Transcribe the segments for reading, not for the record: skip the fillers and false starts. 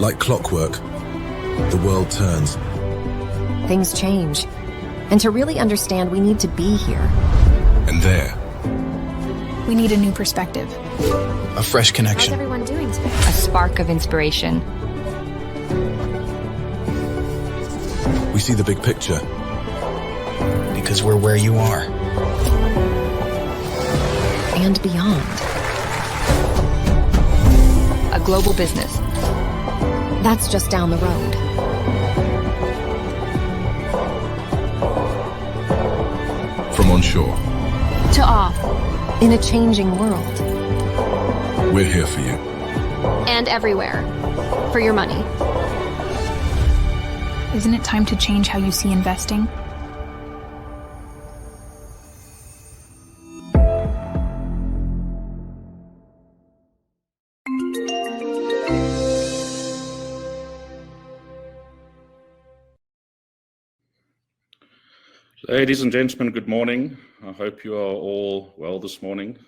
Like clockwork, the world turns. Things change. And to really understand, we need to be here. And there, we need a new perspective. a fresh connection. How's everyone doing today? A spark of inspiration. We see the big picture. Because we're where you are. And beyond. A global business. That's just down the road. From onshore, To off. In a changing world. we're here for you. And everywhere. For your money. Isn't it time to change how you see investing? Ladies and gentlemen, good morning. I hope you are all well this morning.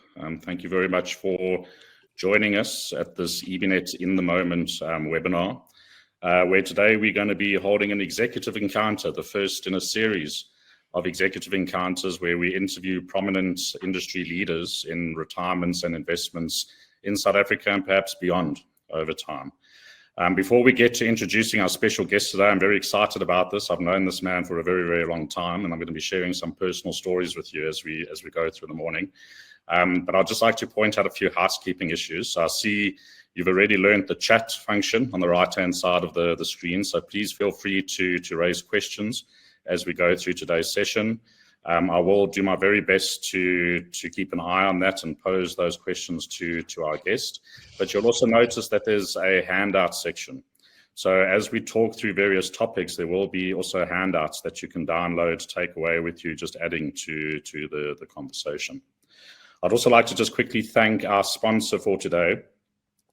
Thank you very much for joining us at this EBnet In the Moment webinar, where today we're going to be holding an executive encounter, the first in a series of executive encounters where we interview prominent industry leaders in retirements and investments in South Africa and perhaps beyond over time. Before we get to introducing our special guest today, I'm very excited about this. I've known this man for a very, very long time, and I'm going to be sharing some personal stories with you as we go through the morning. But I'd just like to point out a few housekeeping issues. So I see you've already learned the chat function on the right-hand side of the screen, so please feel free to raise questions as we go through today's session. I will do my very best to keep an eye on that and pose those questions to our guest. But you'll also notice that there's a handout section. So as we talk through various topics, there will be also handouts that you can download, take away with you, just adding to the conversation. I'd also like to just quickly thank our sponsor for today.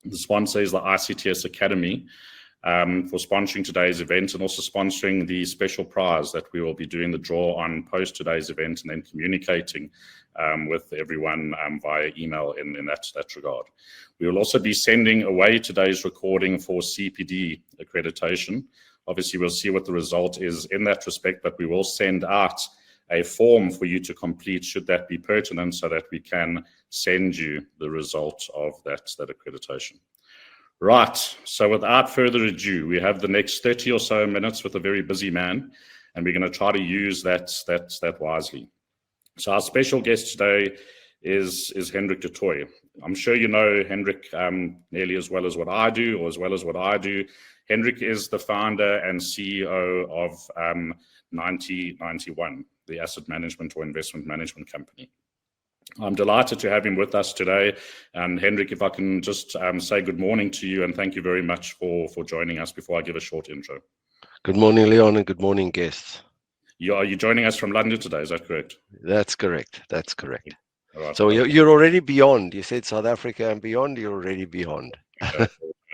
The sponsor is the ICTS Academy, for sponsoring today's event and also sponsoring the special prize that we will be doing the draw on post today's event and then communicating with everyone via email in that regard. We will also be sending away today's recording for CPD accreditation. Obviously, we'll see what the result is in that respect, but we will send out a form for you to complete should that be pertinent so that we can send you the result of that accreditation. Right, so without further ado, we have the next 30 or so minutes with a very busy man, and we're going to try to use that wisely. So our special guest today is Hendrik Du Toit. I'm sure you know Hendrik nearly as well as what I do, or as well as what I do. Hendrik is the founder and CEO of 9091, the asset management or investment management company. I'm delighted to have him with us today. And Hendrik, if I can just say good morning to you and thank you very much for joining us before I give a short intro. Good morning, Leon, and good morning, guests. Are you joining us from London today? Is that correct? That's correct. That's correct. All right. So you're already beyond. You said South Africa and beyond, you're already beyond. Okay,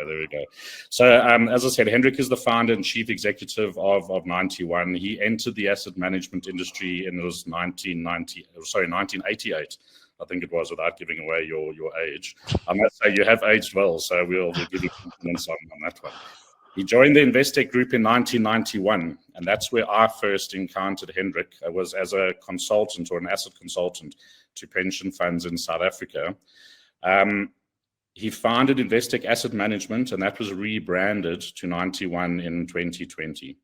there we go. So as I said, Hendrik is the founder and chief executive of 91. He entered the asset management industry in 1988. I think it was, without giving away your age. I must say you have aged well, so we'll give you confidence on that one. He joined the Investec Group in 1991, and that's where I first encountered Hendrik. I was as a consultant or an asset consultant to pension funds in South Africa. He founded Investec Asset Management, and that was rebranded to 91 in 2020.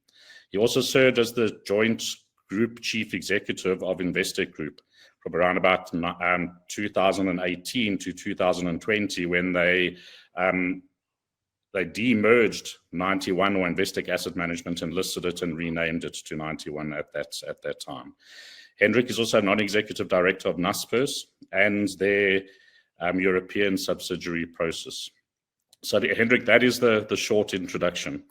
He also served as the joint group chief executive of Investec Group from around about 2018 to 2020, when they demerged 91 or Investec Asset Management and listed it and renamed it to 91 at that time. Hendrik is also non-executive director of Naspers and their European subsidiary Process. So Hendrik, that is the short introduction.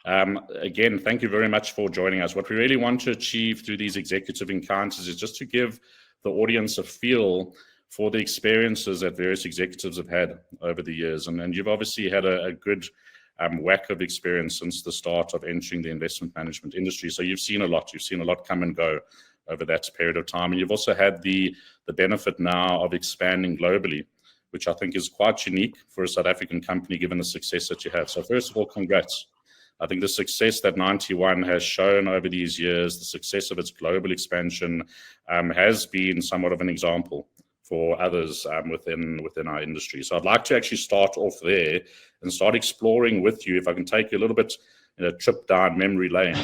Again, thank you very much for joining us. What we really want to achieve through these executive encounters is just to give the audience a feel for the experiences that various executives have had over the years. And you've obviously had a good whack of experience since the start of entering the investment management industry. So you've seen a lot. You've seen a lot come and go over that period of time. And you've also had the benefit now of expanding globally which I think is quite unique for a South African company given the success that you have. So first of all, congrats. I think the success that 91 has shown over these years, the success of its global expansion, has been somewhat of an example for others within our industry. So I'd like to actually start off there and start exploring with you, if I can take you a little bit in a trip down memory lane,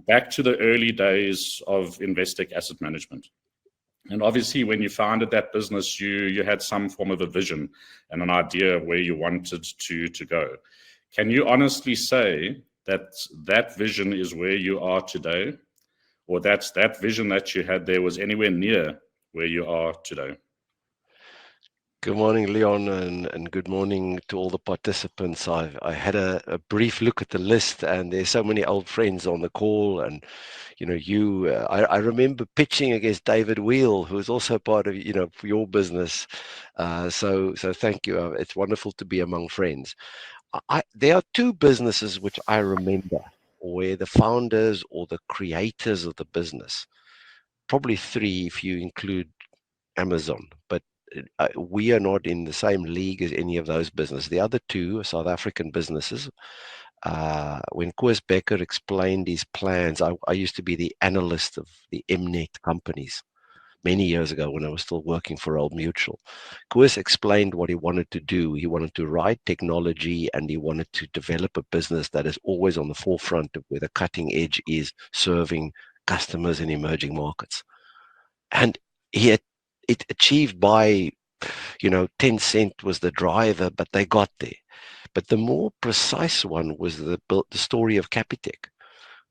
back to the early days of Investec Asset Management. And obviously, when you founded that business, you had some form of a vision and an idea of where you wanted to go. Can you honestly say that that vision is where you are today, or that vision that you had there was anywhere near where you are today? Good morning, Leon, and good morning to all the participants. I had a brief look at the list, and there's so many old friends on the call. And I remember pitching against David Wheel, who is also part of your business. So thank you. It's wonderful to be among friends. There are two businesses which I remember where the founders or the creators of the business, probably three if you include Amazon, but we are not in the same league as any of those businesses. The other two are South African businesses. When Koos Becker explained his plans, I used to be the analyst of the EBnet companies many years ago when I was still working for Old Mutual. Koos explained what he wanted to do. He wanted to ride technology, and he wanted to develop a business that is always on the forefront of where the cutting edge is, serving customers in emerging markets. And he had it achieved by, 10 Cent was the driver, but they got there. But the more precise one was the story of Capitec.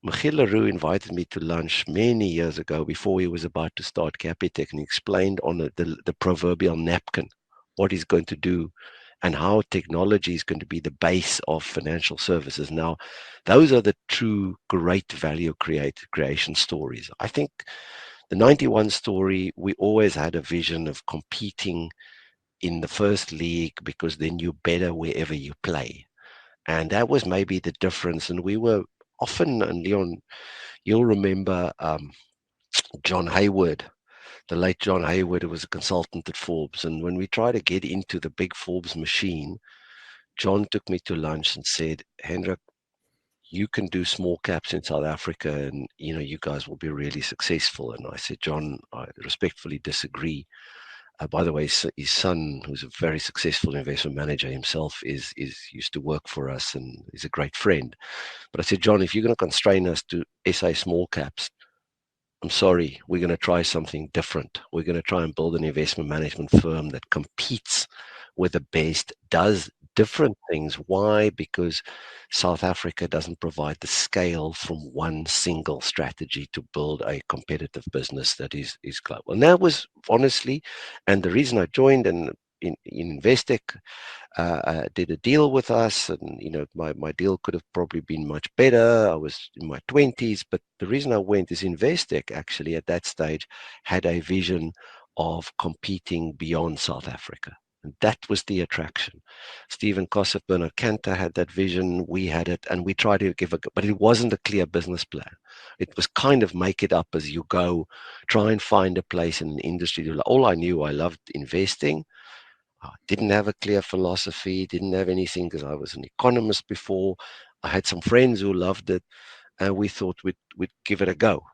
Michiel Leroux invited me to lunch many years ago before he was about to start Capitec, and he explained on the proverbial napkin what he's going to do and how technology is going to be the base of financial services. Now, those are the true great value creation stories. I think the 91 story, we always had a vision of competing in the first league because then you're better wherever you play. And that was maybe the difference. And we were often, and Leon, you'll remember John Hayward, the late John Hayward, who was a consultant at Forbes. And when we tried to get into the big Forbes machine, John took me to lunch and said, Hendrik, you can do small caps in South Africa, and you guys will be really successful. And I said, John, I respectfully disagree. By the way, his son, who's a very successful investment manager himself, is used to work for us and is a great friend. But I said, John, if you're going to constrain us to SA small caps, I'm sorry, we're going to try something different. We're going to try and build an investment management firm that competes with the best, does different things. Why? Because South Africa doesn't provide the scale from one single strategy to build a competitive business that is global. And that was honestly, and the reason I joined in Investec, did a deal with us, and my deal could have probably been much better. I was in my 20s, but the reason I went is Investec actually at that stage had a vision of competing beyond South Africa. And that was the attraction. Stephen Kossef, Bernard Cantor had that vision. We had it, and we tried to but it wasn't a clear business plan. It was kind of make it up as you go, try and find a place in an industry. All I knew, I loved investing. I didn't have a clear philosophy, didn't have anything because I was an economist before. I had some friends who loved it, and we thought we'd give it a go.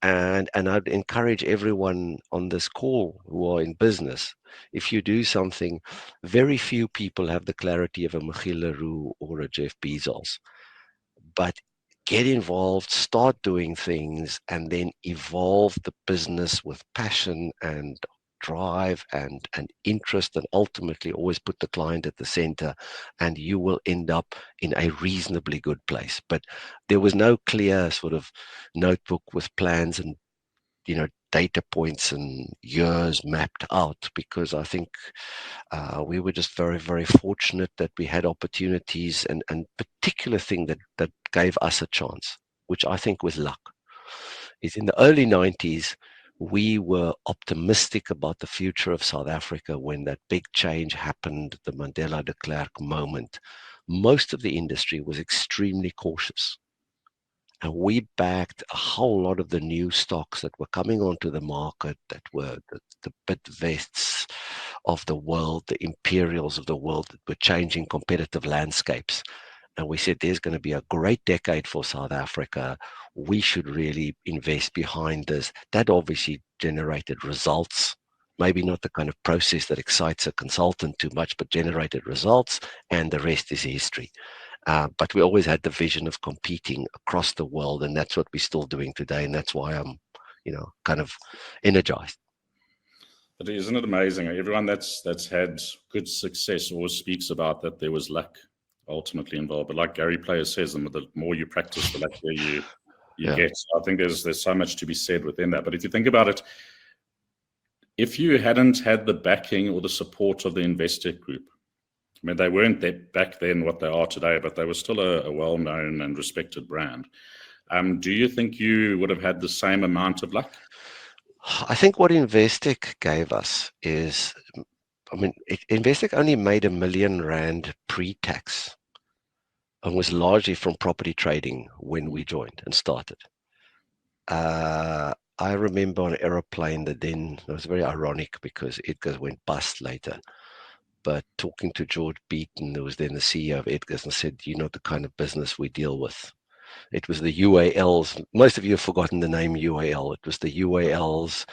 And I'd encourage everyone on this call who are in business, if you do something, very few people have the clarity of a Michiel Leroux or a Jeff Bezos. But get involved, start doing things, and then evolve the business with passion and drive and interest, and ultimately always put the client at the center, and you will end up in a reasonably good place. But there was no clear sort of notebook with plans and data points and years mapped out, because I think we were just very, very fortunate that we had opportunities, and particular thing that gave us a chance, which I think was luck, is in the early 90s, we were optimistic about the future of South Africa when that big change happened, the Mandela de Klerk moment. Most of the industry was extremely cautious. And we backed a whole lot of the new stocks that were coming onto the market, that were the Bidvests, of the world, the imperials of the world that were changing competitive landscapes. And we said, there's going to be a great decade for South Africa. We should really invest behind this. That obviously generated results, maybe not the kind of process that excites a consultant too much, but generated results, and the rest is history. But we always had the vision of competing across the world, and that's what we're still doing today. And that's why I'm, kind of energized. But isn't it amazing? Everyone that's had good success always speaks about that there was luck ultimately involved. But like Gary Player says, the more you practice, the luckier you get. So I think there's so much to be said within that. But if you think about it, if you hadn't had the backing or the support of the Investec Group, I mean, they weren't back then what they are today, but they were still a well-known and respected brand. Do you think you would have had the same amount of luck? I think what Investec gave us is, Investec only made R1 million pre-tax and was largely from property trading when we joined and started. I remember on an aeroplane that then, it was very ironic because Edgar's went bust later, but talking to George Beaton, who was then the CEO of Edgar's, and said, you know the kind of business we deal with. It was the UALs. Most of you have forgotten the name UAL. It was the UALs.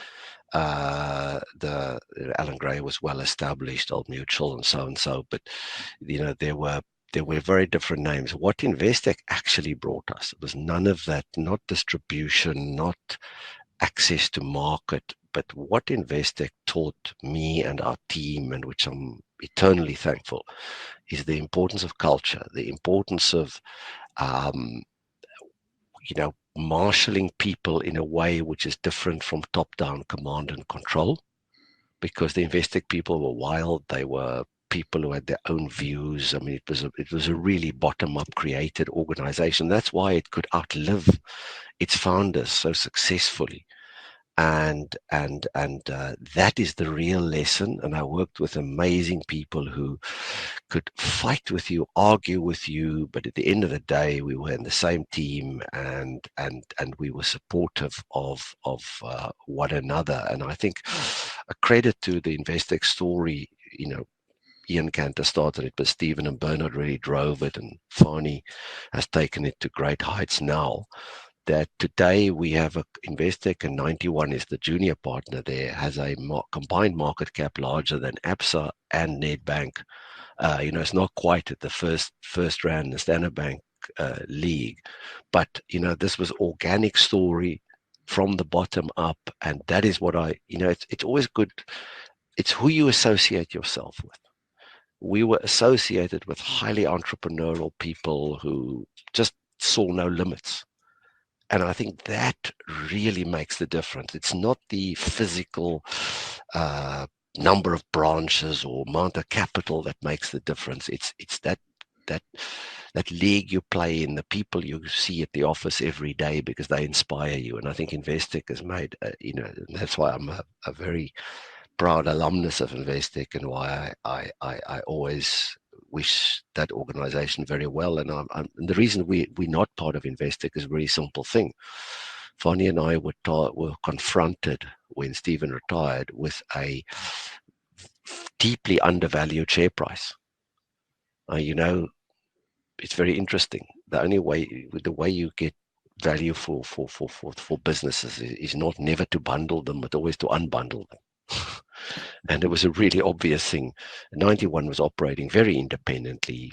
The Alan Gray was well established, Old Mutual, and so. But there were very different names. What Investec actually brought us was none of that. Not distribution, not access to market, but what Investec taught me and our team, and which I'm eternally thankful, is the importance of culture, the importance of marshalling people in a way which is different from top-down command and control, because the Investec people were wild. They were people who had their own views. I mean, it was a really bottom-up created organization. That's why it could outlive its founders so successfully. And that is the real lesson. And I worked with amazing people who could fight with you, argue with you, but at the end of the day, we were in the same team, and we were supportive of one another. And I think a credit to the Investec story, Ian Cantor started it, but Stephen and Bernard really drove it, and Fani has taken it to great heights now. That today we have Investec, and 91 is the junior partner there, has a combined market cap larger than ABSA and Nedbank. It's not quite at the first round in the Standard Bank league, but this was organic story from the bottom up, and that is what it's always good. It's who you associate yourself with. We were associated with highly entrepreneurial people who just saw no limits. And I think that really makes the difference. It's not the physical number of branches or amount of capital that makes the difference. It's that league you play in, the people you see at the office every day, because they inspire you. And I think Investec has made, that's why I'm a very proud alumnus of Investec, and why I always wish that organization very well. And the reason we're not part of Investec is a very simple thing. Fani and I were confronted when Stephen retired with a deeply undervalued share price. It's very interesting. The way you get value for businesses is not never to bundle them, but always to unbundle them. And it was a really obvious thing. 91 was operating very independently.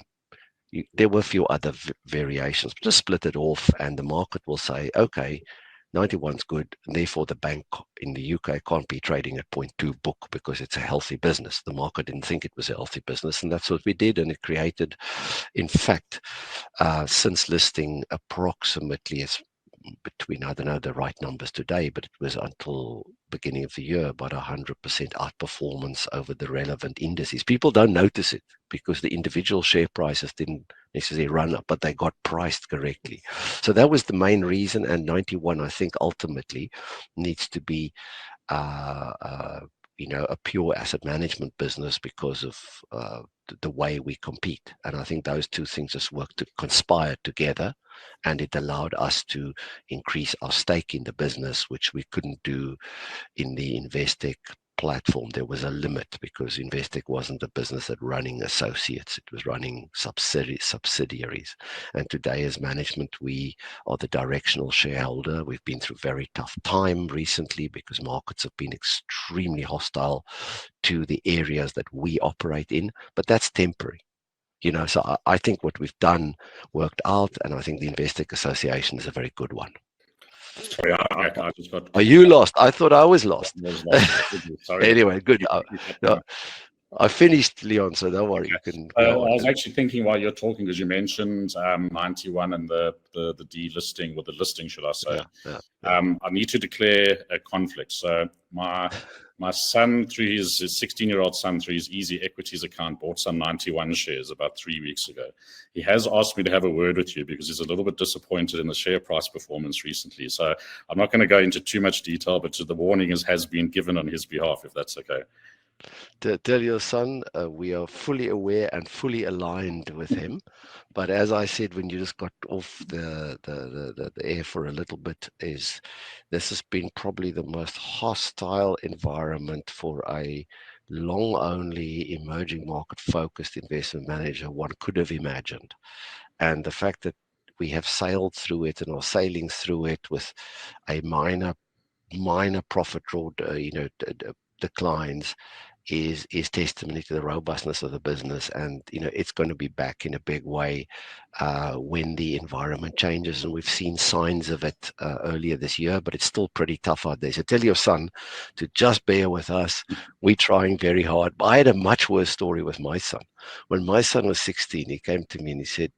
There were a few other variations, but just split it off, and the market will say, okay, 91's good, and therefore the bank in the UK can't be trading at 0.2 book because it's a healthy business. The market didn't think it was a healthy business, and that's what we did. And it created, in fact, since listing, approximately, it's between, I don't know the right numbers today, but it was until beginning of the year about 100% outperformance over the relevant indices. People don't notice it because the individual share prices didn't necessarily run up, but they got priced correctly. So that was the main reason. And 91, I think, ultimately needs to be a pure asset management business because of the way we compete. And I think those two things just work to conspire together, and it allowed us to increase our stake in the business, which we couldn't do in the Investec platform, there was a limit because Investec wasn't a business that running associates, it was running subsidiaries. And today as management, we are the directional shareholder. We've been through very tough time recently because markets have been extremely hostile to the areas that we operate in, but that's temporary. So I think what we've done worked out, and I think the Investec Association is a very good one. Sorry, I just got... Are you lost? I thought I was lost. Sorry. Anyway, good. No, I finished, Leon, so don't worry. Okay. You can go on. I was actually thinking while you're talking, because you mentioned 91 and the delisting, or the listing, should I say. Yeah. I need to declare a conflict. So my son, through his 16-year-old son, through his Easy Equities account, bought some 91 shares about 3 weeks ago. He has asked me to have a word with you because he's a little bit disappointed in the share price performance recently. So I'm not going to go into too much detail, but the warning has been given on his behalf, if that's okay. To tell your son, we are fully aware and fully aligned with him. But as I said, when you just got off the air for a little bit, this has been probably the most hostile environment for a long-only emerging market-focused investment manager one could have imagined. And the fact that we have sailed through it and are sailing through it with a minor profit draw, declines is testimony to the robustness of the business, and it's going to be back in a big way when the environment changes, and we've seen signs of it earlier this year, but it's still pretty tough out there. So tell your son to just bear with us. We're trying very hard. I had a much worse story with my son. When my son was 16, he came to me and he said,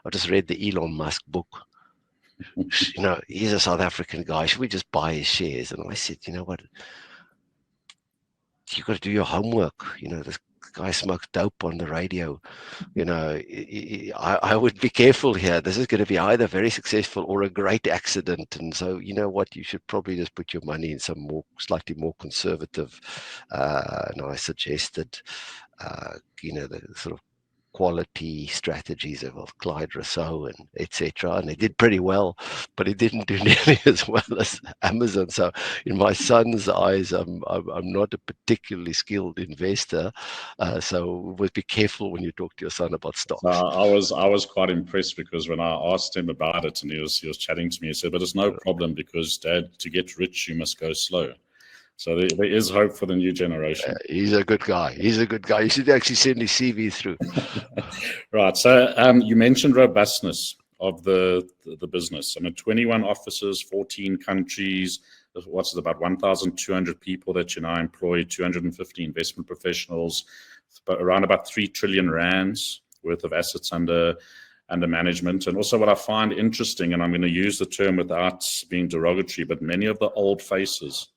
I just read the Elon Musk book. He's a South African guy. Should we just buy his shares? And I said, you know what? You got to do your homework. This guy smokes dope on the radio. I would be careful here. This is going to be either very successful or a great accident. And so, you know what? You should probably just put your money in some slightly more conservative. And I suggested, the sort of quality strategies of Clyde Rousseau and etc. And they did pretty well, but it didn't do nearly as well as Amazon. So in my son's eyes, I'm not a particularly skilled investor. So be careful when you talk to your son about stocks. I was quite impressed because when I asked him about it and he was chatting to me, he said, but it's no problem because, Dad, to get rich, you must go slow. So there is hope for the new generation. He's a good guy. You should actually send his CV through. Right. So you mentioned robustness of the business. 21 offices, 14 countries. What's it, about 1,200 people that you now employ, 250 investment professionals, but around about 3 trillion rands worth of assets under management. And also what I find interesting, and I'm going to use the term without being derogatory, but many of the old faces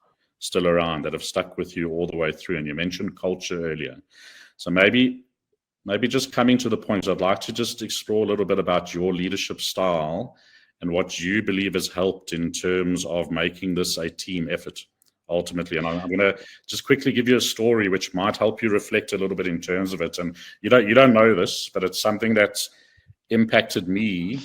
still around that have stuck with you all the way through. And you mentioned culture earlier. So maybe just coming to the point, I'd like to just explore a little bit about your leadership style and what you believe has helped in terms of making this a team effort ultimately. And I'm going to just quickly give you a story which might help you reflect a little bit in terms of it. And you don't know this, but it's something that's impacted me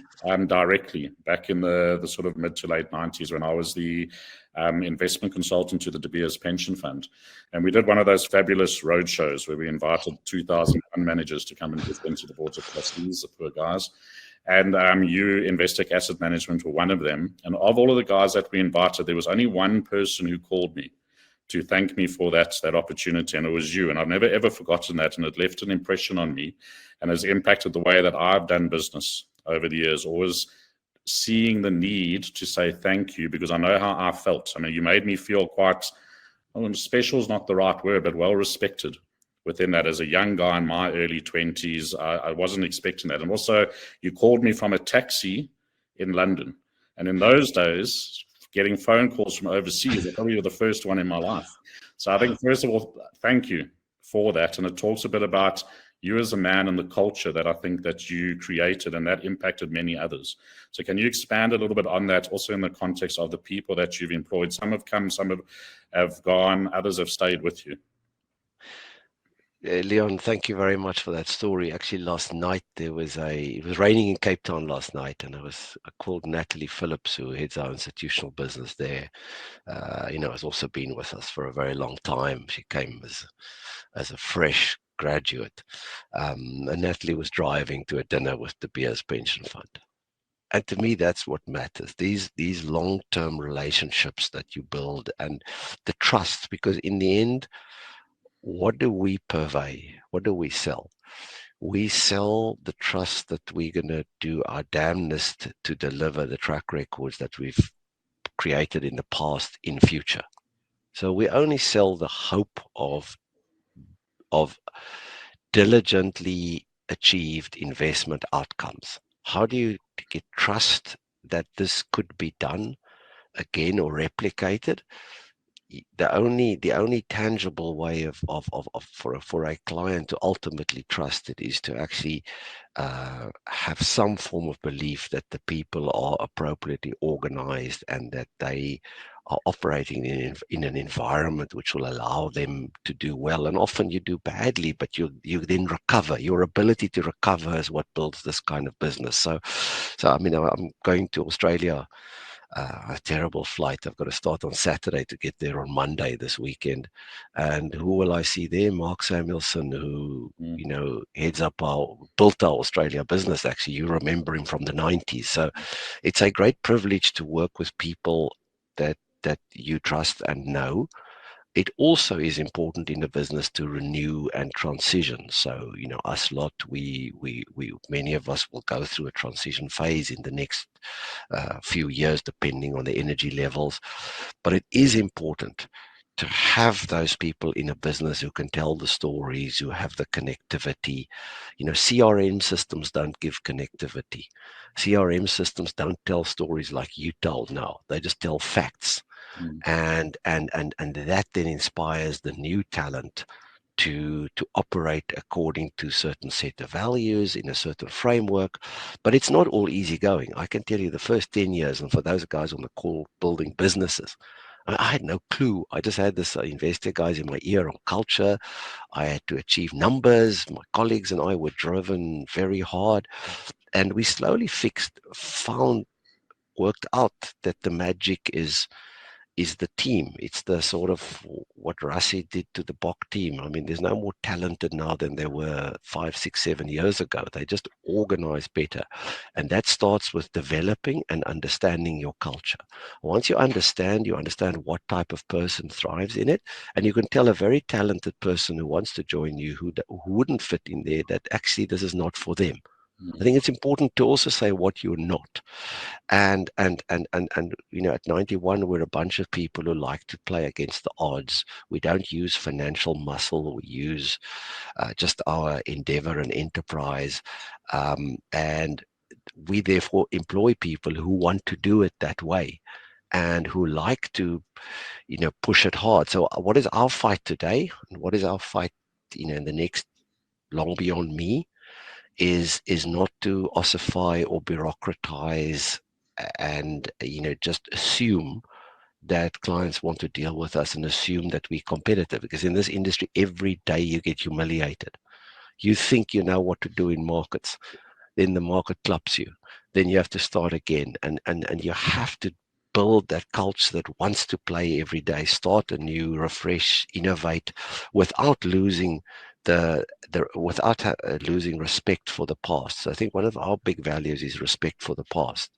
directly back in the sort of mid to late 90s when I was the investment consultant to the De Beers pension fund. And we did one of those fabulous road shows where we invited 2,000 fund managers to come and give them to the boards of trustees, the poor guys. And you, Investec Asset Management, were one of them. And of all of the guys that we invited, there was only one person who called me to thank me for that opportunity, and it was you. And I've never, ever forgotten that, and it left an impression on me and has impacted the way that I've done business over the years, always seeing the need to say thank you because I know how I felt. You made me feel quite, special is not the right word, but well respected within that. As a young guy in my early 20s, I wasn't expecting that. And also, you called me from a taxi in London. And in those days, getting phone calls from overseas, I probably were the first one in my life. So I think, first of all, thank you for that. And it talks a bit about you as a man and the culture that I think that you created, and that impacted many others. So can you expand a little bit on that, also in the context of the people that you've employed? Some have come, some have gone, others have stayed with you. Leon, thank you very much for that story. Actually, last night it was raining in Cape Town last night, and I called Natalie Phillips, who heads our institutional business there. Has also been with us for a very long time. She came as a fresh graduate, and Natalie was driving to a dinner with De Beers Pension Fund. And to me, that's what matters. These long-term relationships that you build and the trust, because in the end, what do we purvey? What do we sell? We sell the trust that we're going to do our damnedest to deliver the track records that we've created in the past in future. So we only sell the hope of diligently achieved investment outcomes. How do you get trust that this could be done again or replicated? The only tangible way of for a client to ultimately trust it is to actually have some form of belief that the people are appropriately organized and that they are operating in an environment which will allow them to do well. And often you do badly, but you then recover. Your ability to recover is what builds this kind of business. So I mean, I'm going to Australia. A terrible flight. I've got to start on Saturday to get there on Monday this weekend. And who will I see there? Mark Samuelson, who built our Australia business. Actually, you remember him from the 90s. So it's a great privilege to work with people that you trust and know. It also is important in the business to renew and transition. So, us lot, we many of us will go through a transition phase in the next few years, depending on the energy levels. But it is important to have those people in a business who can tell the stories, who have the connectivity. CRM systems don't give connectivity. CRM systems don't tell stories like you told now. They just tell facts. And that then inspires the new talent to operate according to certain set of values in a certain framework. But it's not all easy going. I can tell you the first 10 years, and for those guys on the call building businesses, I had no clue. I just had this investor guys in my ear on culture. I had to achieve numbers. My colleagues and I were driven very hard, and we slowly worked out that the magic is the team. It's the sort of what Rassi did to the Bok team. I mean, there's no more talented now than there were 5, 6, 7 years ago. They just organize better. And that starts with developing and understanding your culture. Once you understand what type of person thrives in it. And you can tell a very talented person who wants to join you, who wouldn't fit in there, that actually this is not for them. I think it's important to also say what you're not. And at 91, we're a bunch of people who like to play against the odds. We don't use financial muscle. We use just our endeavor and enterprise. And we therefore employ people who want to do it that way and who like to, push it hard. So what is our fight today? And what is our fight, in the next long beyond me? Is not to ossify or bureaucratize and just assume that clients want to deal with us and assume that we're competitive, because in this industry every day you get humiliated. You think you know what to do in markets, then the market clubs you, then you have to start again, and you have to build that culture that wants to play every day, start anew, refresh, innovate, without losing losing respect for the past. So I think one of our big values is respect for the past.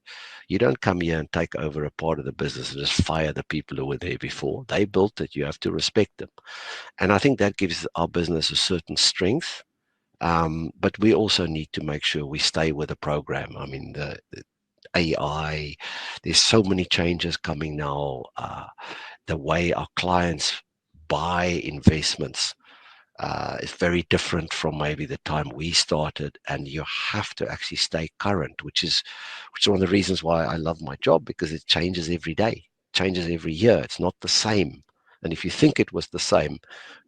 You don't come here and take over a part of the business and just fire the people who were there before. They built it. You have to respect them. And I think that gives our business a certain strength. But we also need to make sure we stay with the program. I mean, the AI, there's so many changes coming now. The way our clients buy investments is very different from maybe the time we started, and you have to actually stay current, which is one of the reasons why I love my job, because it changes every day, changes every year. It's not the same. And if you think it was the same,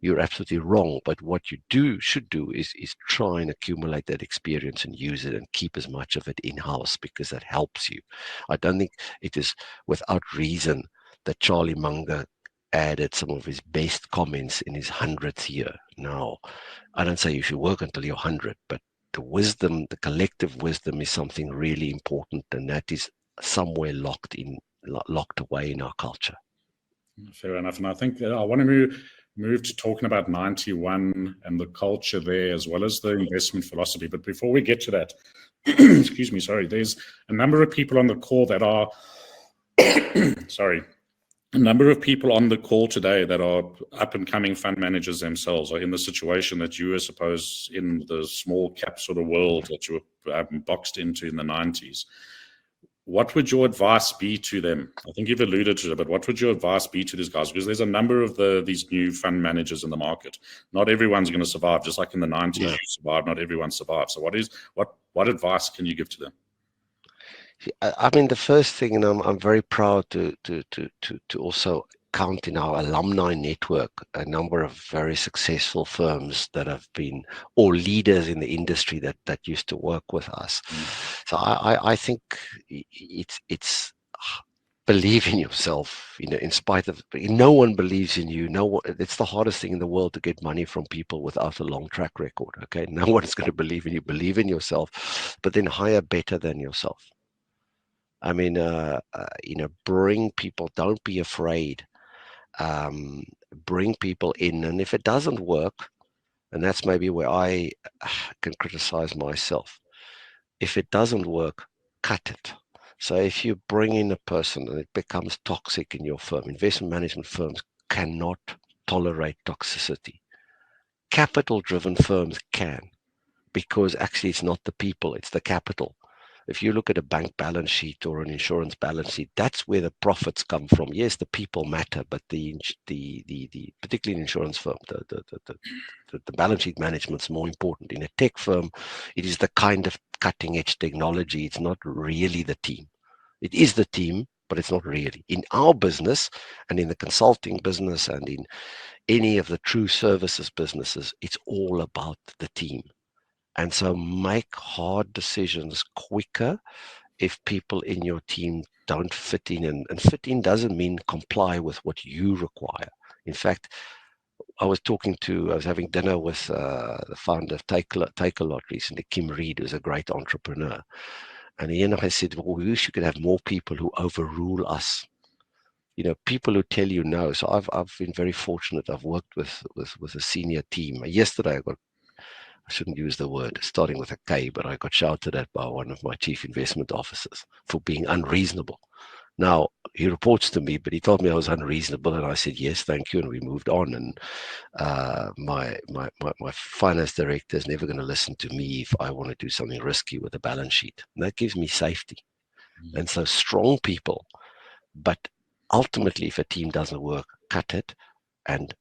you're absolutely wrong. But what you should do is try and accumulate that experience and use it and keep as much of it in-house, because that helps you. I don't think it is without reason that Charlie Munger added some of his best comments in his 100th year. Now, I don't say you should work until you're 100, but the wisdom, the collective wisdom, is something really important, and that is somewhere locked away in our culture. Fair enough. And I think I want to move to talking about 91 and the culture there, as well as the investment philosophy. But before we get to that, excuse me, sorry, there's a number of people on the call that are, a number of people on the call today that are up and coming fund managers themselves, are in the situation that you were, suppose, in the small cap sort of world that you were boxed into in the 90s. What would your advice be to them? I think you've alluded to it, but what would your advice be to these guys? Because there's a number of these new fund managers in the market. Not everyone's going to survive, just like in the 90s, you survived, not everyone survived. So what advice can you give to them? I mean, the first thing, and I'm very proud to also count in our alumni network a number of very successful firms that have been, or leaders in the industry that used to work with us. So I think it's believe in yourself, in spite of, no one believes in you. It's the hardest thing in the world to get money from people without a long track record. Okay, no one's going to believe in you. Believe in yourself, but then hire better than yourself. I mean, bring people. Don't be afraid. Bring people in, and if it doesn't work, and that's maybe where I can criticize myself. If it doesn't work, cut it. So if you bring in a person and it becomes toxic in your firm, investment management firms cannot tolerate toxicity. Capital-driven firms can, because actually it's not the people, it's the capital. If you look at a bank balance sheet or an insurance balance sheet, that's where the profits come from. Yes, the people matter, but the particularly in insurance firm, the balance sheet management is more important. In a tech firm, it is the kind of cutting edge technology. It's not really the team. It is the team, but it's not really. In our business and in the consulting business and in any of the true services businesses, it's all about the team. And so make hard decisions quicker if people in your team don't fit in. And fit in doesn't mean comply with what you require. In fact, I was having dinner with the founder of Take A Lot recently, Kim Reed, who's a great entrepreneur. And he and I said, well, we wish you could have more people who overrule us. People who tell you no. So I've been very fortunate. I've worked with a senior team. Yesterday I shouldn't use the word starting with a K, but I got shouted at by one of my chief investment officers for being unreasonable. Now, he reports to me, but he told me I was unreasonable, and I said, yes, thank you, and we moved on. And my finance director is never going to listen to me if I want to do something risky with a balance sheet. And that gives me safety. And so strong people, but ultimately, if a team doesn't work, cut it, and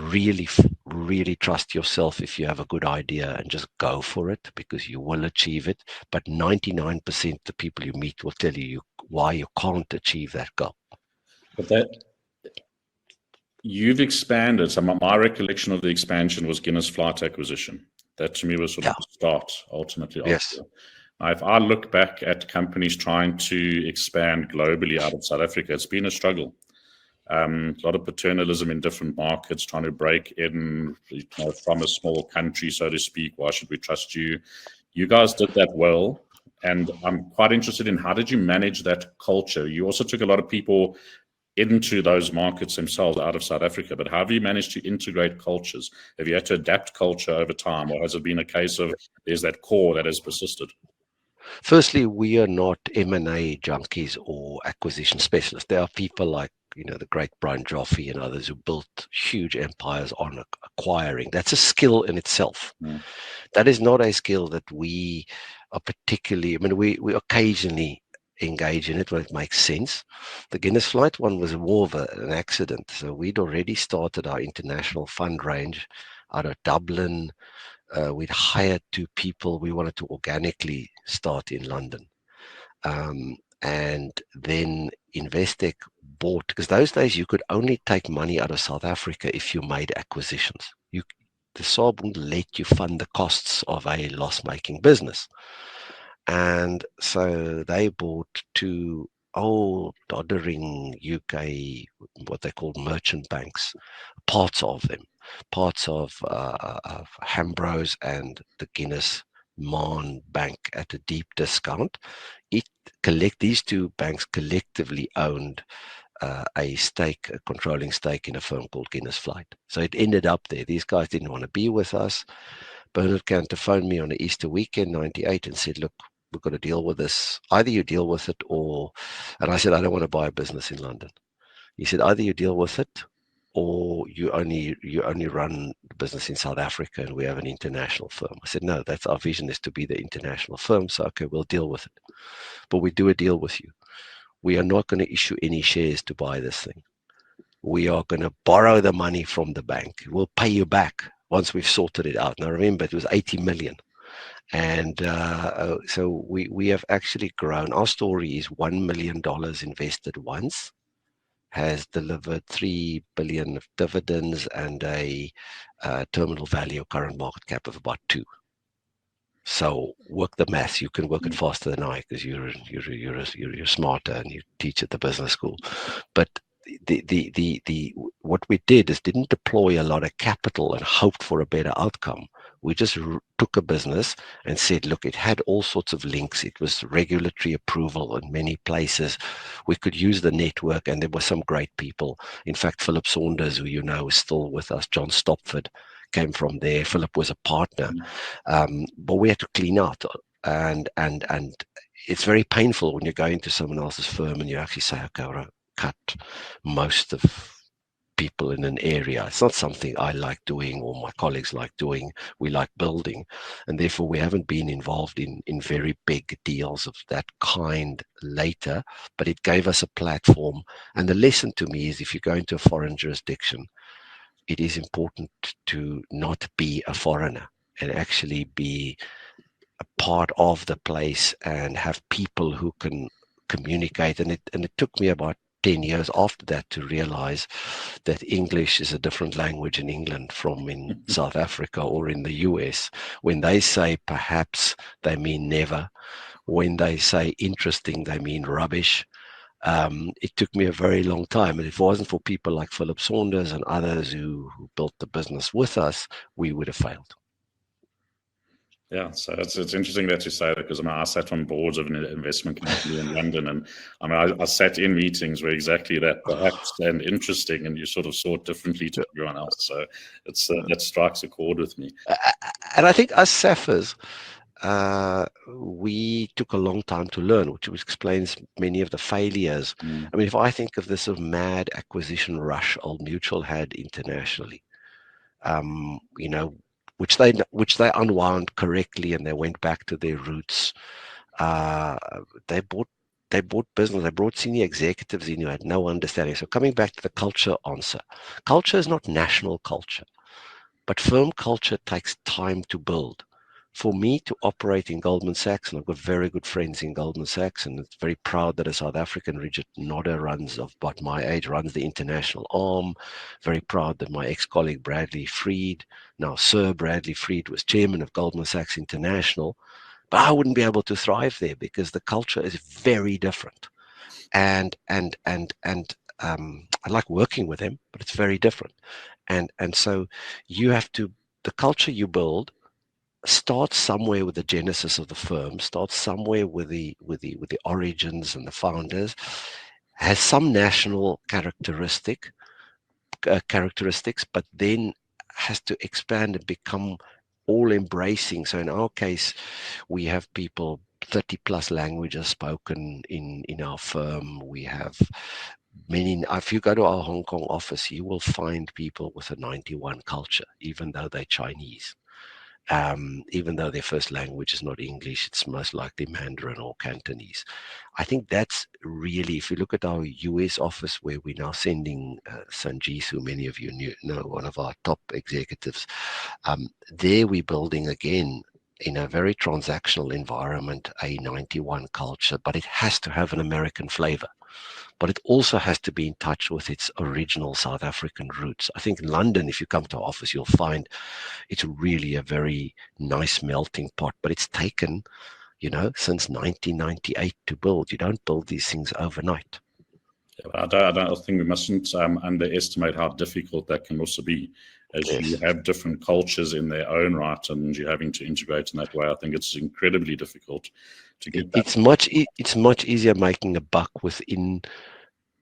really, really trust yourself if you have a good idea and just go for it, because you will achieve it. But 99% of the people you meet will tell you why you can't achieve that goal. But that you've expanded. So my recollection of the expansion was Guinness Flight acquisition. That to me was sort of the start, ultimately. Yes. Now, if I look back at companies trying to expand globally out of South Africa, it's been a struggle. A lot of paternalism in different markets, trying to break in from a small country, so to speak. Why should we trust you? You guys did that well, and I'm quite interested in how did you manage that culture? You also took a lot of people into those markets themselves out of South Africa, but how have you managed to integrate cultures? Have you had to adapt culture over time, or has it been a case of there's that core that has persisted? Firstly, we are not M&A junkies or acquisition specialists. There are people like the great Brian Joffe and others who built huge empires on acquiring. That's a skill in itself. That is not a skill that we are particularly, we occasionally engage in it when it makes sense. The Guinness Flight one was more of an accident. So we'd already started our international fund range out of Dublin. We'd hired 2 people. We wanted to organically start in London. And then Investec bought, because those days you could only take money out of South Africa if you made acquisitions. The SARB wouldn't let you fund the costs of a loss-making business. And so they bought 2 old doddering UK, what they call merchant banks, parts of them, parts of Hambros and the Guinness Marn Bank at a deep discount. These two banks collectively owned a controlling stake in a firm called Guinness Flight. So it ended up there. These guys didn't want to be with us. Bernard Cantor phoned me on the Easter weekend, 98, and said, look, we've got to deal with this. Either you deal with it or, and I said, I don't want to buy a business in London. He said, either you deal with it or you only run the business in South Africa and we have an international firm. I said, no, that's our vision, is to be the international firm. So, okay, we'll deal with it. But we do a deal with you. We are not going to issue any shares to buy this thing. We are going to borrow the money from the bank. We'll pay you back once we've sorted it out. Now, remember, it was 80 million. And so we have actually grown. Our story is $1 million invested once, has delivered 3 billion of dividends and a terminal value current market cap of about 2. So work the maths. You can work it faster than I, because you're smarter and you teach at the business school. But what we did is didn't deploy a lot of capital and hoped for a better outcome. We just took a business and said, look, it had all sorts of links. It was regulatory approval in many places. We could use the network, and there were some great people. In fact, Philip Saunders, who you know is still with us, John Stopford came from there. Philip was a partner, but we had to clean out, and it's very painful when you go into someone else's firm and you actually say, okay, I cut most of people in an area. It's not something I like doing or my colleagues like doing. We like building, and therefore we haven't been involved in very big deals of that kind later, but it gave us a platform. And the lesson to me is, if you go into a foreign jurisdiction, it is important to not be a foreigner and actually be a part of the place and have people who can communicate. And it took me about 10 years after that to realize that English is a different language in England from in South Africa or in the US. When they say perhaps, they mean never. When they say interesting, they mean rubbish. It took me a very long time, and if it wasn't for people like Philip Saunders and others who built the business with us, we would have failed. Yeah, so it's interesting that you say that, because I sat on boards of an investment company in London, and I sat in meetings where exactly that, perhaps, and interesting, and you sort of saw it differently to everyone else. So it's that strikes a chord with me. And I think us Saffers, we took a long time to learn, which explains many of the failures. I mean, if I think of this sort of mad acquisition rush Old Mutual had internationally, which they unwound correctly, and they went back to their roots. They bought business. They brought senior executives in who had no understanding. So coming back to the culture answer, culture is not national culture, but firm culture takes time to build. For me to operate in Goldman Sachs, and I've got very good friends in Goldman Sachs, and it's very proud that a South African, Richard Nodder, of about my age, runs the international arm. Very proud that my ex-colleague Bradley Freed, now Sir Bradley Freed, was chairman of Goldman Sachs International. But I wouldn't be able to thrive there because the culture is very different. And I like working with them, but it's very different. And so you have to, the culture you build starts somewhere with the genesis of the firm, starts somewhere with the origins and the founders, has some national characteristics, but then has to expand and become all embracing. So in our case, we have people 30 plus languages spoken in our firm. We have many. If you go to our Hong Kong office, you will find people with a 91 culture, even though they're Chinese. Even though their first language is not English, it's most likely Mandarin or Cantonese. I think that's really, if you look at our US office, where we're now sending Sanjeev, who many of you know, one of our top executives, there we're building again in a very transactional environment, a 91 culture, but it has to have an American flavor. But it also has to be in touch with its original South African roots. I think in London, if you come to our office, you'll find it's really a very nice melting pot, but it's taken, since 1998 to build. You don't build these things overnight. I don't think we mustn't underestimate how difficult that can also be, as Yes. you have different cultures in their own right, and you're having to integrate in that way. I think it's incredibly difficult to get that. It's much easier making a buck within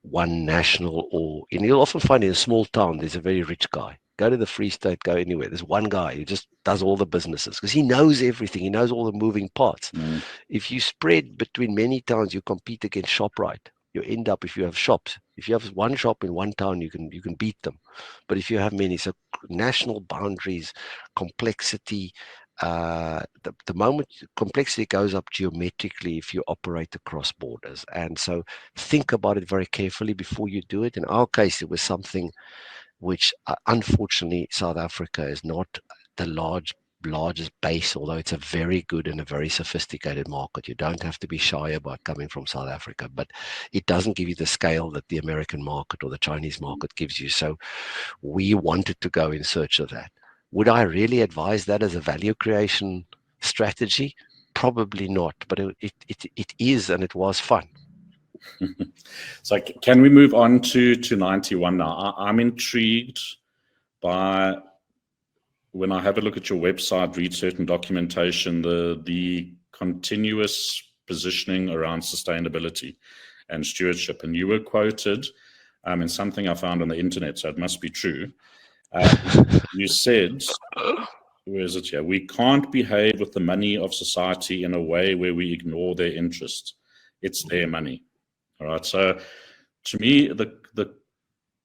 one national, and you'll often find in a small town there's a very rich guy. Go to the Free State, go anywhere. There's one guy who just does all the businesses because he knows everything. He knows all the moving parts. Mm. If you spread between many towns, you compete against ShopRite. You end up, if you have shops, if you have one shop in one town, you can beat them. But if you have many, so national boundaries, complexity, the moment complexity goes up geometrically if you operate across borders. And so think about it very carefully before you do it. In our case, it was something which unfortunately South Africa is not the largest base, although it's a very good and a very sophisticated market. You don't have to be shy about coming from South Africa, but it doesn't give you the scale that the American market or the Chinese market gives you. So we wanted to go in search of that. Would I really advise that as a value creation strategy? Probably not, but it is, and it was fun. So can we move on to 91 now? I'm intrigued by, when I have a look at your website, read certain documentation, the continuous positioning around sustainability and stewardship. And you were quoted in something I found on the internet, so it must be true. You said, where is it here? We can't behave with the money of society in a way where we ignore their interest. It's their money. All right. So to me, the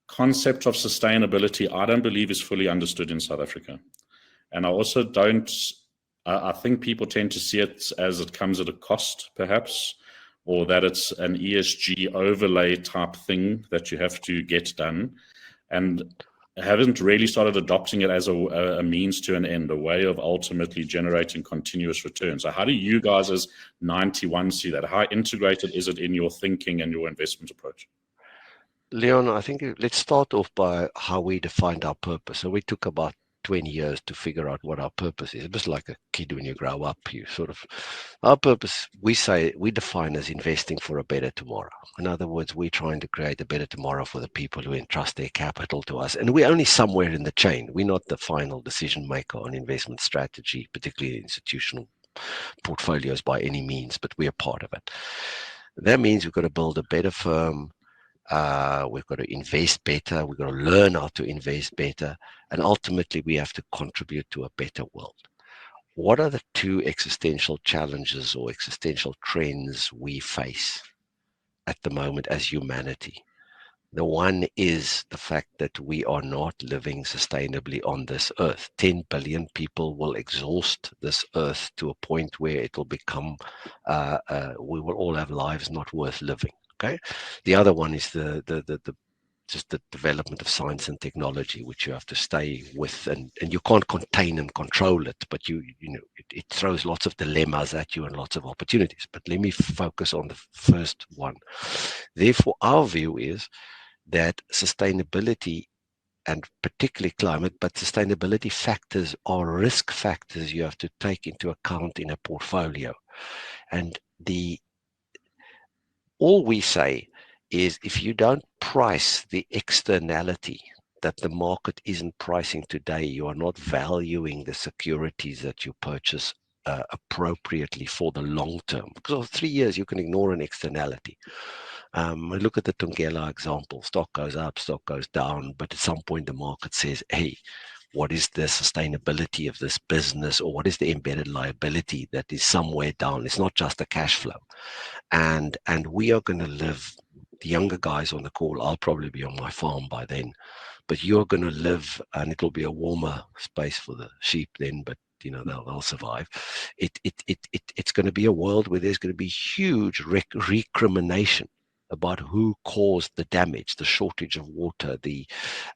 concept of sustainability, I don't believe is fully understood in South Africa. And I also don't, I think people tend to see it as it comes at a cost, perhaps, or that it's an ESG overlay type thing that you have to get done, and haven't really started adopting it as a means to an end, a way of ultimately generating continuous returns. So how do you guys as 91 see that? How integrated is it in your thinking and your investment approach? Leon, I think let's start off by how we defined our purpose. So we took about 20 years to figure out what our purpose is. It's just like a kid when you grow up. Our purpose, we define as investing for a better tomorrow. In other words, we're trying to create a better tomorrow for the people who entrust their capital to us. And we're only somewhere in the chain. We're not the final decision maker on investment strategy, particularly institutional portfolios by any means, but we're part of it. That means we've got to build a better firm. We've got to invest better. We've got to learn how to invest better. And ultimately, we have to contribute to a better world. What are the two existential challenges or existential trends we face at the moment as humanity? The one is the fact that we are not living sustainably on this earth. 10 billion people will exhaust this earth to a point where it will become, we will all have lives not worth living. Okay. The other one is just the development of science and technology, which you have to stay with, and you can't contain and control it, but it throws lots of dilemmas at you and lots of opportunities. But let me focus on the first one. Therefore, our view is that sustainability, and particularly climate, but sustainability factors are risk factors you have to take into account in a portfolio. And all we say is, if you don't price the externality that the market isn't pricing today, you are not valuing the securities that you purchase appropriately for the long term. Because of 3 years, you can ignore an externality. Look at the Tungela example. Stock goes up, stock goes down, but at some point the market says, hey, what is the sustainability of this business, or what is the embedded liability that is somewhere down? It's not just a cash flow. And we are going to live, the younger guys on the call, I'll probably be on my farm by then, but you're going to live, and it'll be a warmer space for the sheep then, but they'll survive. It's going to be a world where there's going to be huge recrimination about who caused the damage, the shortage of water, the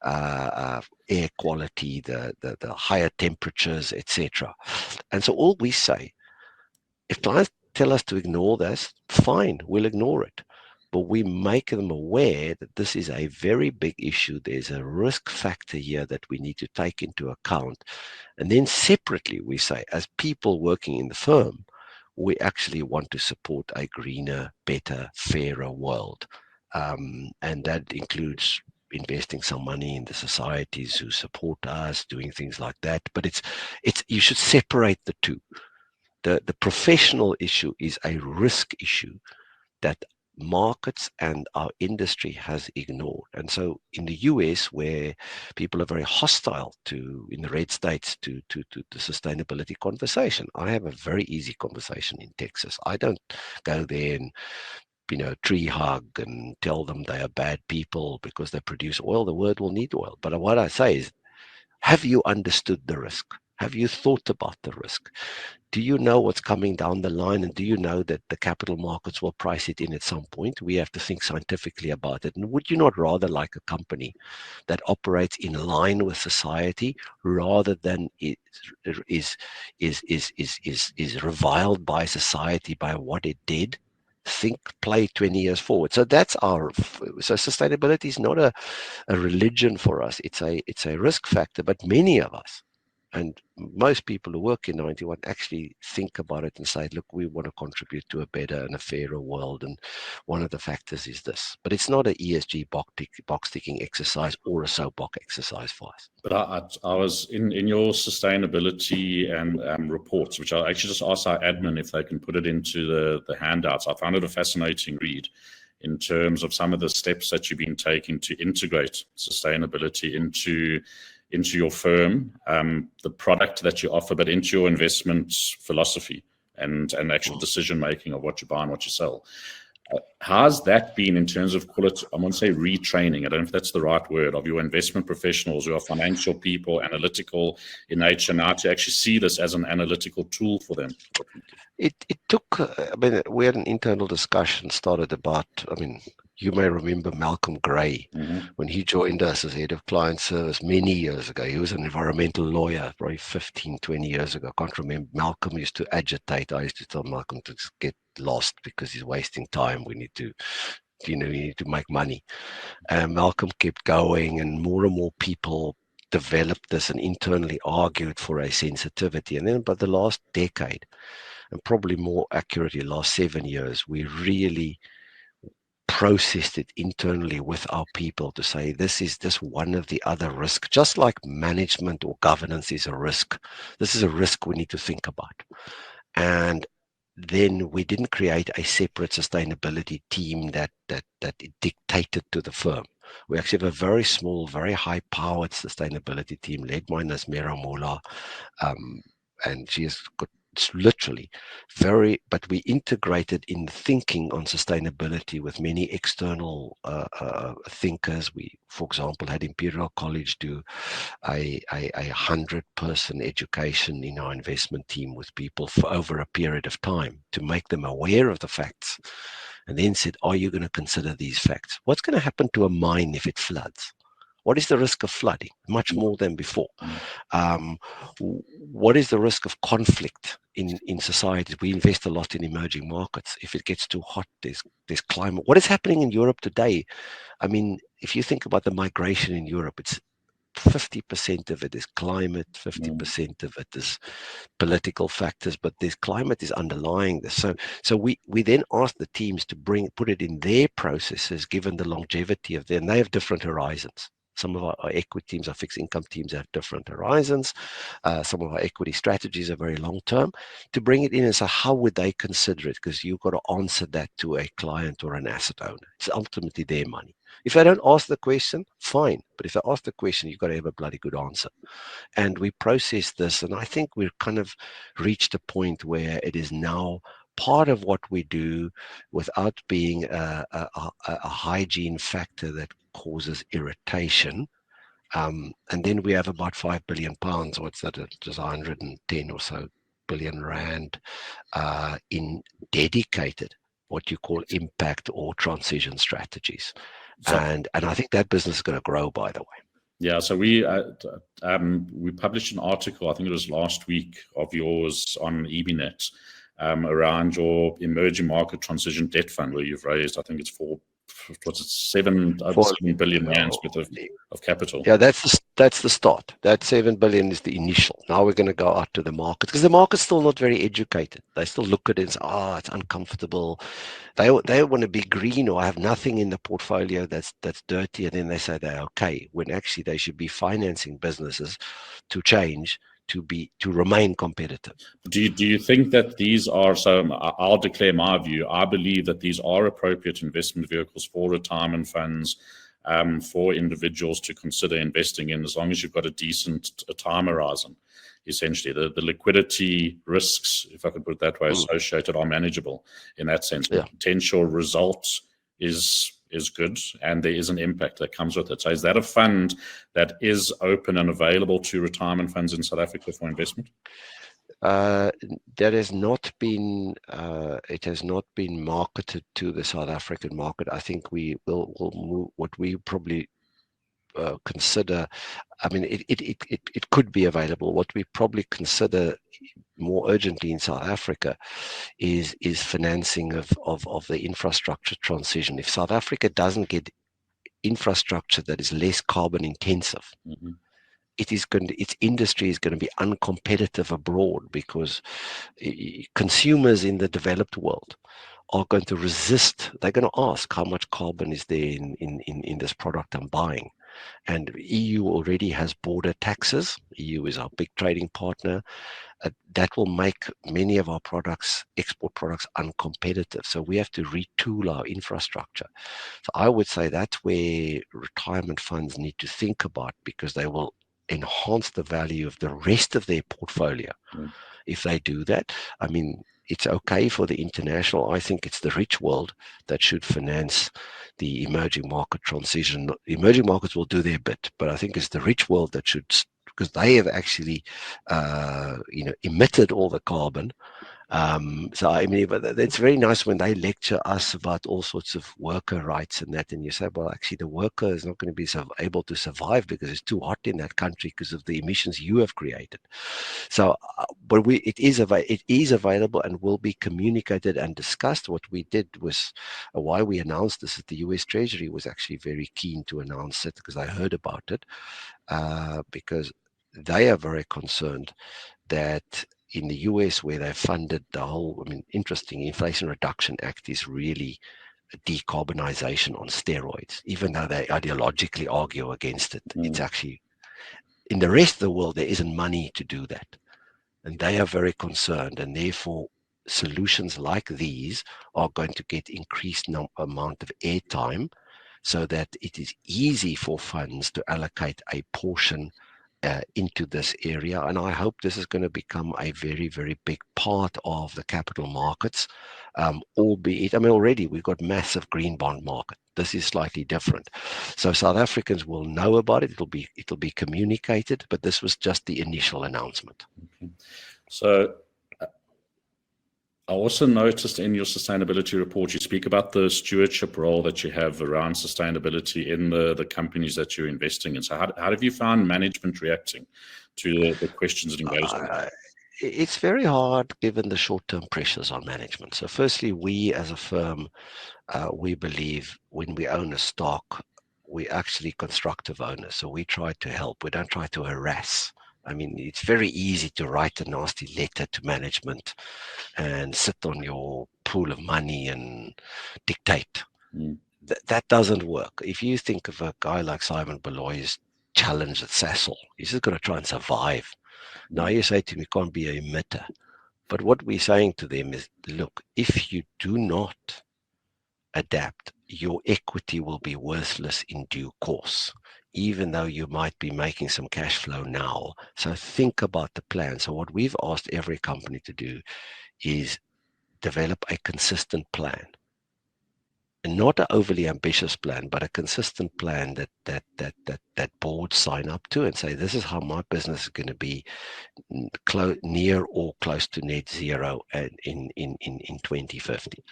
air quality, the higher temperatures, etc. And so all we say, if clients tell us to ignore this, fine, we'll ignore it. But we make them aware that this is a very big issue. There's a risk factor here that we need to take into account. And then separately, we say, as people working in the firm, we actually want to support a greener, better, fairer world. And that includes investing some money in the societies who support us, doing things like that. But it's you should separate the two. The professional issue is a risk issue that markets and our industry has ignored. And so in the US, where people are very hostile to, in the red states, to the sustainability conversation, I have a very easy conversation in Texas. I don't go there and tree hug and tell them they are bad people because they produce oil. The world will need oil. But what I say is, have you understood the risk? Have you thought about the risk? Do you know what's coming down the line? And do you know that the capital markets will price it in at some point? We have to think scientifically about it. And would you not rather like a company that operates in line with society rather than is reviled by society by what it did? Think, play 20 years forward. So that's so sustainability is not a religion for us. It's a risk factor, but many of us, and most people who work in 91 actually think about it and say, look, we want to contribute to a better and a fairer world. And one of the factors is this. But it's not an ESG box ticking exercise or a soapbox exercise for us. But I was in your sustainability and reports, which I actually just asked our admin if they can put it into the handouts. I found it a fascinating read in terms of some of the steps that you've been taking to integrate sustainability into your firm, the product that you offer, but into your investment philosophy and actual decision making of what you buy and what you sell. How's that been in terms of, call it, I want to say retraining, I don't know if that's the right word, of your investment professionals who are financial people, analytical in nature, now to actually see this as an analytical tool for them? It took, we had an internal discussion started about, you may remember Malcolm Gray, when he joined us as head of client service many years ago. He was an environmental lawyer, probably 15, 20 years ago. I can't remember. Malcolm used to agitate. I used to tell Malcolm to get lost because he's wasting time. We need to, we need to make money. And Malcolm kept going, and more people developed this and internally argued for a sensitivity. And then about the last decade, and probably more accurately, last 7 years, we really processed it internally with our people to say, this is just one of the other risks. Just like management or governance is a risk, this is a risk we need to think about. And then we didn't create a separate sustainability team that dictated to the firm. We actually have a very small, very high-powered sustainability team led by Nasmera Mola, and she has got literally but we integrated in thinking on sustainability with many external thinkers. We, for example, had Imperial College do a 100-person education in our investment team with people for over a period of time to make them aware of the facts, and then said, are you going to consider these facts? What's going to happen to a mine if it floods? What is the risk of flooding? Much more than before. What is the risk of conflict in societies? We invest a lot in emerging markets. If it gets too hot, there's climate. What is happening in Europe today? If you think about the migration in Europe, it's 50% of it is climate, 50% of it is political factors, but this climate is underlying this. So we then ask the teams to put it in their processes, given the longevity of them. They have different horizons. Some of our equity teams, our fixed income teams have different horizons. Some of our equity strategies are very long-term. To bring it in and say, how would they consider it? Because you've got to answer that to a client or an asset owner. It's ultimately their money. If they don't ask the question, fine. But if they ask the question, you've got to have a bloody good answer. And we process this, and I think we've kind of reached a point where it is now part of what we do without being a hygiene factor that causes irritation. And then we have about 5 billion pounds, what's that, just 110 or so billion rand in dedicated, what you call impact or transition strategies. So, and I think that business is going to grow, by the way. Yeah, so we published an article, I think it was last week, of yours on EBnet around your emerging market transition debt fund, where you've raised, I think it's what's it, over 7 billion rands worth of capital. Yeah, that's the start. That 7 billion is the initial. Now we're going to go out to the market because the market's still not very educated. They still look at it and say, it's uncomfortable. They want to be green or have nothing in the portfolio that's dirty, and then they say they're okay, when actually they should be financing businesses to change, to remain competitive. Do you think that these are, so I'll declare my view, I believe that these are appropriate investment vehicles for retirement funds, for individuals to consider investing in, as long as you've got a decent time horizon. Essentially, the liquidity risks, if I could put it that way, associated are manageable in that sense. The potential results is good, and there is an impact that comes with it. So is that a fund that is open and available to retirement funds in South Africa for investment? That has not been it has not been marketed to the South African market. I think we will move what we probably consider. I mean, it could be available. What we probably consider more urgently in South Africa is financing of the infrastructure transition. If South Africa doesn't get infrastructure that is less carbon intensive, its industry is going to be uncompetitive abroad, because consumers in the developed world are going to resist. They're going to ask, how much carbon is there in this product I'm buying? And EU already has border taxes. EU is our big trading partner. That will make many of our products, export products, uncompetitive. So we have to retool our infrastructure. So I would say that's where retirement funds need to think about, because they will enhance the value of the rest of their portfolio. If they do that, I mean, it's okay for the international. I think it's the rich world that should finance the emerging market transition. The emerging markets will do their bit, but I think it's the rich world that should, because they have actually, emitted all the carbon. So I mean, but it's very nice when they lecture us about all sorts of worker rights and that, and you say, well, actually, the worker is not going to be able to survive because it's too hot in that country because of the emissions you have created. So, but it is available and will be communicated and discussed. What we did was, why we announced this at the U.S. Treasury was actually very keen to announce it, because I heard about it, because they are very concerned that in the US, where they funded the whole, interesting, Inflation Reduction Act is really a decarbonization on steroids, even though they ideologically argue against it. It's actually, in the rest of the world, there isn't money to do that. And they are very concerned, and therefore solutions like these are going to get increased amount of airtime, so that it is easy for funds to allocate a portion into this area. And I hope this is going to become a very, very big part of the capital markets, albeit, already we've got massive green bond market. This is slightly different. So South Africans will know about it. It'll be communicated, but this was just the initial announcement. Okay. So I also noticed in your sustainability report, you speak about the stewardship role that you have around sustainability in the companies that you're investing in. So how have you found management reacting to the questions and engagement? It's very hard given the short-term pressures on management. So firstly, we as a firm, we believe when we own a stock, we're actually constructive owners. So we try to help. We don't try to harass. It's very easy to write a nasty letter to management and sit on your pool of money and dictate. That doesn't work. If you think of a guy like Simon Beloy's challenge at Sasol, he's just going to try and survive. Now you say to him, you can't be a emitter. But what we're saying to them is, look, if you do not adapt, your equity will be worthless in due course, even though you might be making some cash flow now. So think about the plan. So what we've asked every company to do is develop a consistent plan. And not an overly ambitious plan, but a consistent plan that boards sign up to and say, this is how my business is going to be near or close to net zero in 2050.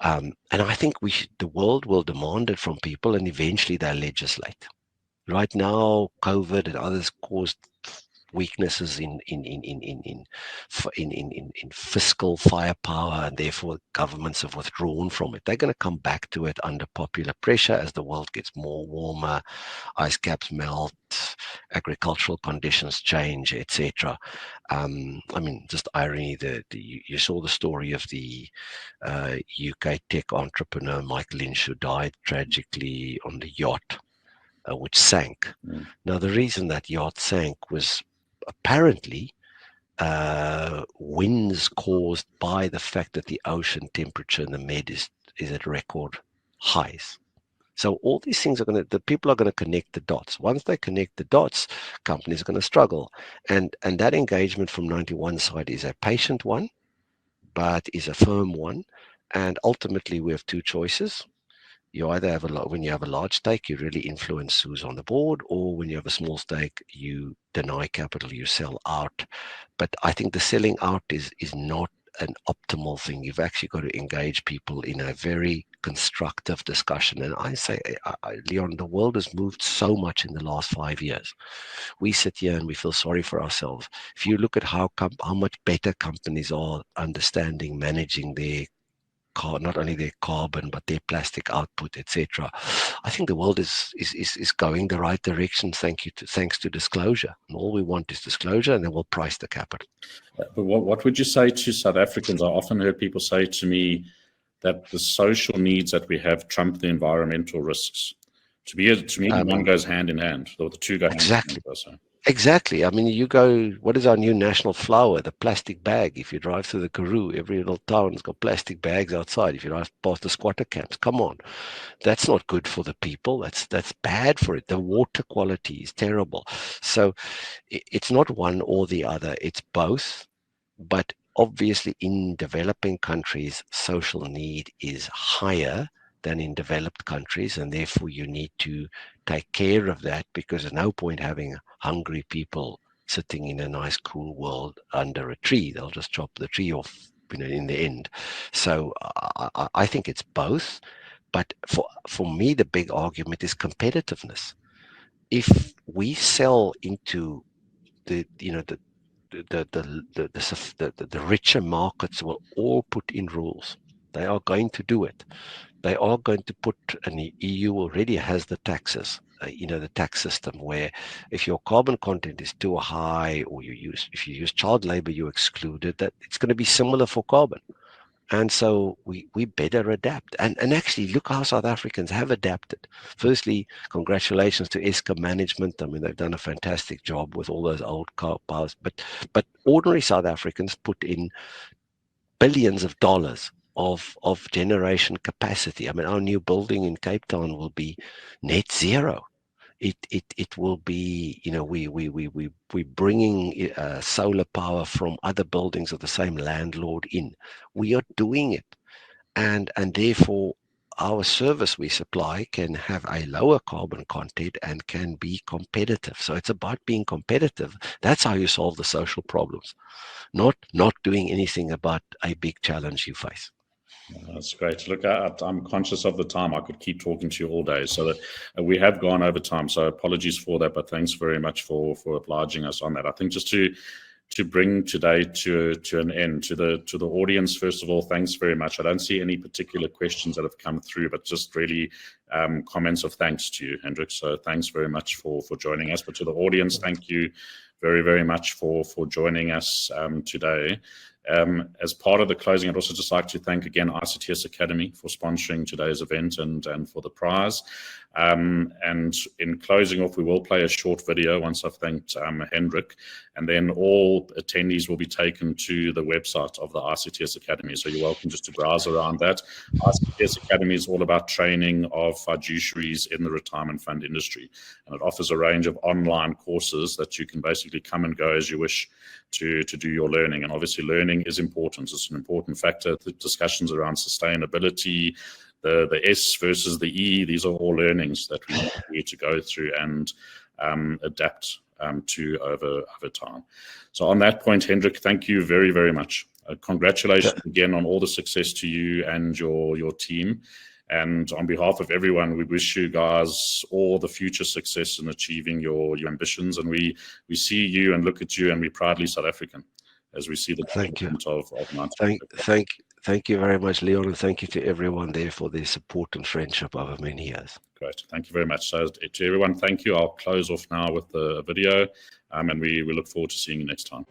And I think the world will demand it from people, and eventually they'll legislate. Right now, COVID and others caused weaknesses in fiscal firepower, and therefore governments have withdrawn from it. They're going to come back to it under popular pressure as the world gets more warmer, ice caps melt, agricultural conditions change, etc. I mean, just irony that you saw the story of the UK tech entrepreneur Mike Lynch, who died tragically on the yacht, which sank. Now, the reason that yacht sank was apparently winds caused by the fact that the ocean temperature in the Med is at record highs. So all these things the people are going to connect the dots. Once they connect the dots, companies are going to struggle. And that engagement from 91 side is a patient one, but is a firm one. And ultimately, we have two choices. You either have when you have a large stake, you really influence who's on the board, or when you have a small stake, you deny capital, you sell out. But I think the selling out is not an optimal thing. You've actually got to engage people in a very constructive discussion. And I say, Leon, the world has moved so much in the last 5 years. We sit here and we feel sorry for ourselves. If you look at how much better companies are understanding, managing their not only their carbon but their plastic output, etc. I think the world is going the right direction thanks to disclosure. And all we want is disclosure, and then we'll price the capital. But what would you say to South Africans? I often heard people say to me that the social needs that we have trump the environmental risks. To me, one goes hand in hand, or the two go exactly. hand in hand. So. Exactly. I mean, you go, what is our new national flower? The plastic bag. If you drive through the Karoo, every little town's got plastic bags outside. If you drive past the squatter camps, come on. That's not good for the people. That's bad for it. The water quality is terrible. So it's not one or the other. It's both. But obviously in developing countries, social need is higher than in developed countries, and therefore you need to take care of that, because there's no point having hungry people sitting in a nice cool world under a tree. They'll just chop the tree off, in the end. So I think it's both. But for me, the big argument is competitiveness. If we sell into the richer markets will all put in rules. They are going to do it. They are going to put, and the EU already has the taxes, the tax system, where if your carbon content is too high, or if you use child labor, you exclude it, that it's going to be similar for carbon. And so we better adapt. And actually, look how South Africans have adapted. Firstly, congratulations to Eskom management. I mean, they've done a fantastic job with all those old car powers. But ordinary South Africans put in billions of dollars of generation capacity. I mean, our new building in Cape Town will be net zero. It will be, we're bringing solar power from other buildings of the same landlord in. We are doing it, and therefore our service we supply can have a lower carbon content and can be competitive. So it's about being competitive. That's how you solve the social problems, not doing anything about a big challenge you face. That's great. Look, I'm conscious of the time. I could keep talking to you all day. So that we have gone over time. So apologies for that, but thanks very much for obliging us on that. I think just to bring today to an end, to the audience, first of all, thanks very much. I don't see any particular questions that have come through, but just really comments of thanks to you, Hendrik. So thanks very much for joining us. But to the audience, thank you very, very much for joining us today. As part of the closing, I'd also just like to thank again ICTS Academy for sponsoring today's event and for the prize. And in closing off, we will play a short video once I've thanked Hendrik, and then all attendees will be taken to the website of the ICTS Academy. So you're welcome just to browse around that. ICTS Academy is all about training of fiduciaries in the retirement fund industry, and it offers a range of online courses that you can basically come and go as you wish to do your learning. And obviously learning is important. It's an important factor. The discussions around sustainability, the S versus the E, these are all learnings that we need to go through and adapt to over time. So on that point, Hendrik, thank you very, very much. Congratulations again on all the success to you and your team. And on behalf of everyone, we wish you guys all the future success in achieving your ambitions. And we see you and look at you, and we're proudly South African as we see the development of Mount. Thank you very much, Leon, and thank you to everyone there for their support and friendship over many years. Great. Thank you very much. So to everyone, thank you. I'll close off now with the video, and we look forward to seeing you next time.